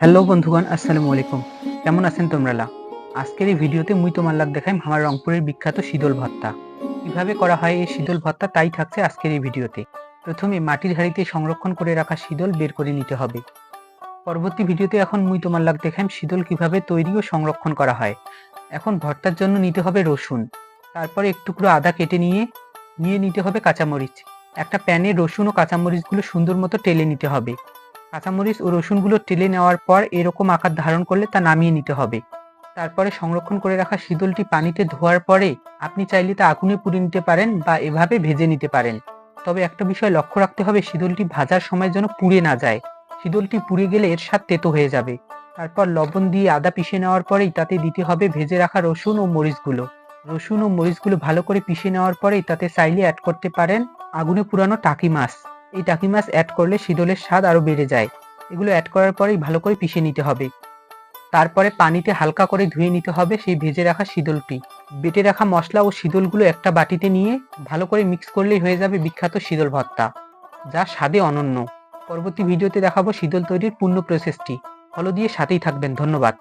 Hello বন্ধুগণ, আসসালামু আলাইকুম। কেমন আছেন তোমরা? আজকের এই ভিডিওতে মুই তোমার লাগ দেখাইম আমার রংপুরের বিখ্যাত শীতল ভর্তা। কিভাবে করা হয় এই শীতল ভর্তা তাই থাকছে আজকের এই ভিডিওতে। প্রথমে মাটির হাঁড়িতে সংরক্ষণ করে রাখা শীতল বের করে নিতে হবে। পরবর্তী ভিডিওতে এখন মুই তোমার লাগ দেখাইম শীতল কিভাবে তৈরি ও সংরক্ষণ করা হয়। এখন ভর্তার জন্য নিতে হবে রসুন, তারপরে এক টুকরো আদা কেটে নিয়ে নিতে হবে কাঁচামরিচ। একটা প্যানে রসুন ও কাঁচামরিচগুলো সুন্দর মতো টেলে নিতে হবে। কাঁচামরিচ ও রসুনগুলো টেলে নেওয়ার পর এরকম আকার ধারণ করলে তা নামিয়ে নিতে হবে। তারপরে সংরক্ষণ করে রাখা শীতলটি পানিতে ধোয়ার পরে আপনি চাইলে তা আগুনে পুড়ে নিতে পারেন বা এভাবে ভেজে নিতে পারেন। তবে একটা বিষয় লক্ষ্য রাখতে হবে, শীতলটি ভাজার সময় যেন পুড়ে না যায়। শীতলটি পুড়ে গেলে এর স্বাদ তেতো হয়ে যাবে। তারপর লবণ দিয়ে আদা পিষে নেওয়ার পরেই তাতে দিতে হবে ভেজে রাখা রসুন ও মরিচগুলো। রসুন ও মরিচগুলো ভালো করে পিষে নেওয়ার পরেই তাতে চাইলে অ্যাড করতে পারেন আগুনে পুরানো টাকি মাছ। এই টাকি মাছ অ্যাড করলে শীতলের স্বাদ আরো বেড়ে যায়। এগুলো অ্যাড করার পরেই ভালো করে পিষে নিতে হবে। তারপরে পানিতে হালকা করে ধুয়ে নিতে হবে সেই ভেজে রাখা শীতলটি। বেটে রাখা মশলা ও শীতলগুলো একটা বাটিতে নিয়ে ভালো করে মিক্স করলেই হয়ে যাবে বিখ্যাত শীতল ভর্তা, যা স্বাদে অনন্য। পরবর্তী ভিডিওতে দেখাবো শীতল তৈরির পূর্ণ প্রসেসটি। ফলো দিয়ে সাথেই থাকবেন। ধন্যবাদ।